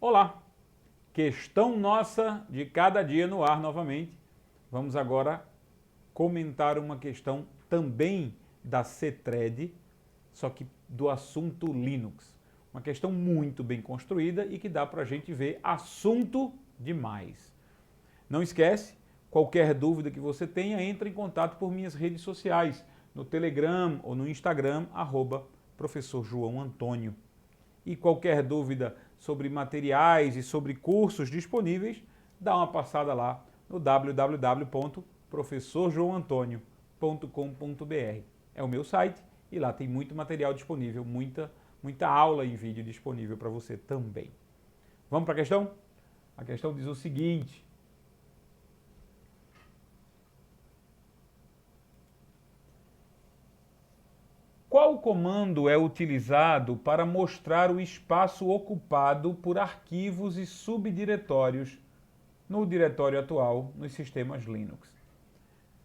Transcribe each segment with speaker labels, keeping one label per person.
Speaker 1: Olá! Questão nossa de cada dia no ar novamente. Vamos agora comentar uma questão também da CETRED, só que do assunto Linux. Uma questão muito bem construída e que dá para a gente ver assunto demais. Não esquece, qualquer dúvida que você tenha, entre em contato por minhas redes sociais, no Telegram ou no Instagram, @professor João Antônio. E qualquer dúvida sobre materiais e sobre cursos disponíveis, dá uma passada lá no www.professorjoaoantonio.com.br. É o meu site e lá tem muito material disponível, muita aula em vídeo disponível para você também. Vamos para a questão? A questão diz o seguinte: qual comando é utilizado para mostrar o espaço ocupado por arquivos e subdiretórios no diretório atual nos sistemas Linux?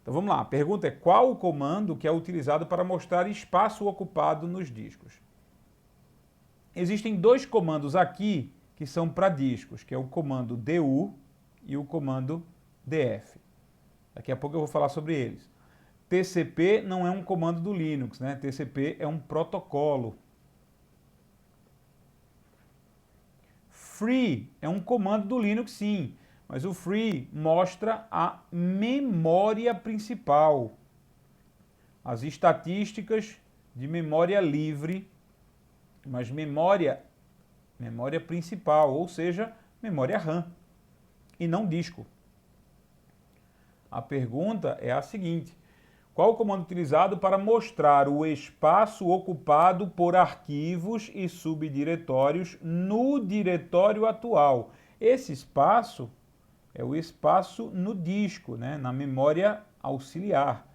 Speaker 1: Então vamos lá, a pergunta é: qual o comando que é utilizado para mostrar espaço ocupado nos discos? Existem dois comandos aqui que são para discos, que é o comando du e o comando df. Daqui a pouco eu vou falar sobre eles. TCP não é um comando do Linux, né? TCP é um protocolo. Free é um comando do Linux, sim, mas o free mostra a memória principal, as estatísticas de memória livre, mas memória principal, ou seja, memória RAM, e não disco. A pergunta é a seguinte: qual o comando utilizado para mostrar o espaço ocupado por arquivos e subdiretórios no diretório atual? Esse espaço é o espaço no disco, né, na memória auxiliar.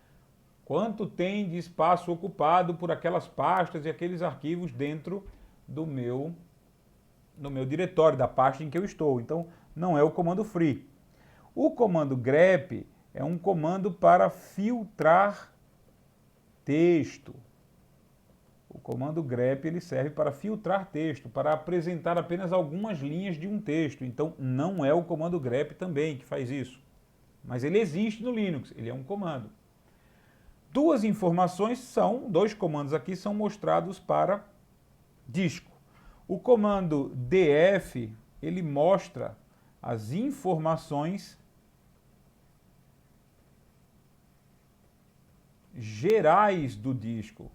Speaker 1: Quanto tem de espaço ocupado por aquelas pastas e aqueles arquivos dentro do meu diretório, da pasta em que eu estou? Então, não é o comando free. O comando grep é um comando para filtrar texto. O comando grep ele serve para filtrar texto, para apresentar apenas algumas linhas de um texto. Então, não é o comando grep também que faz isso. Mas ele existe no Linux, ele é um comando. Dois comandos aqui são mostrados para disco. O comando df, ele mostra as informações gerais do disco.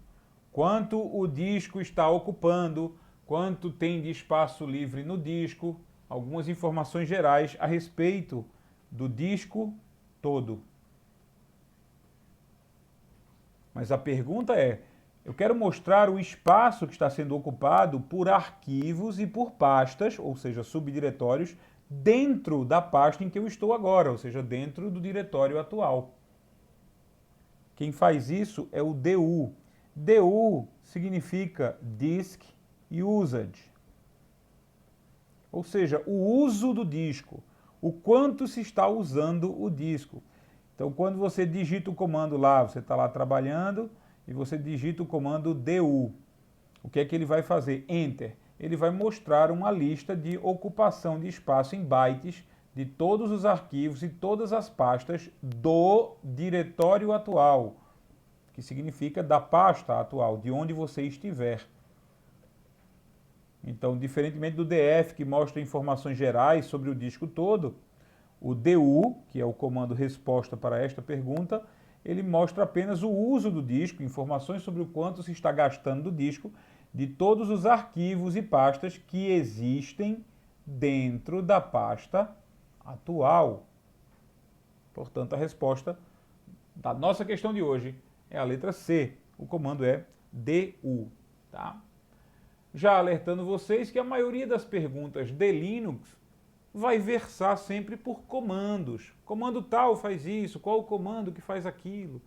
Speaker 1: Quanto o disco está ocupando, quanto tem de espaço livre no disco, algumas informações gerais a respeito do disco todo. Mas a pergunta é: eu quero mostrar o espaço que está sendo ocupado por arquivos e por pastas, ou seja, subdiretórios, dentro da pasta em que eu estou agora, ou seja, dentro do diretório atual. Quem faz isso é o du. Du significa Disk Usage, ou seja, o uso do disco, o quanto se está usando o disco. Então, quando você digita o comando lá, você está lá trabalhando e você digita o comando du, o que é que ele vai fazer? Enter. Ele vai mostrar uma lista de ocupação de espaço em bytes de todos os arquivos e todas as pastas do diretório atual, que significa da pasta atual, de onde você estiver. Então, diferentemente do df, que mostra informações gerais sobre o disco todo, o du, que é o comando resposta para esta pergunta, ele mostra apenas o uso do disco, informações sobre o quanto se está gastando do disco, de todos os arquivos e pastas que existem dentro da pasta atual. Portanto, a resposta da nossa questão de hoje é a letra C. O comando é du. Tá? Já alertando vocês que a maioria das perguntas de Linux vai versar sempre por comandos. Comando tal faz isso, qual o comando que faz aquilo?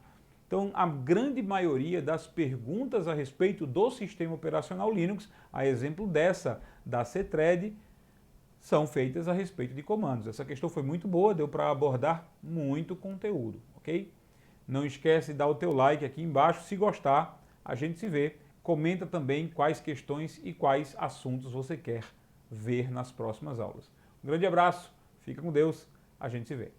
Speaker 1: Então, a grande maioria das perguntas a respeito do sistema operacional Linux, a exemplo dessa da CETRED, são feitas a respeito de comandos. Essa questão foi muito boa, deu para abordar muito conteúdo, ok? Não esquece de dar o teu like aqui embaixo, se gostar, a gente se vê. Comenta também quais questões e quais assuntos você quer ver nas próximas aulas. Um grande abraço, fica com Deus, a gente se vê.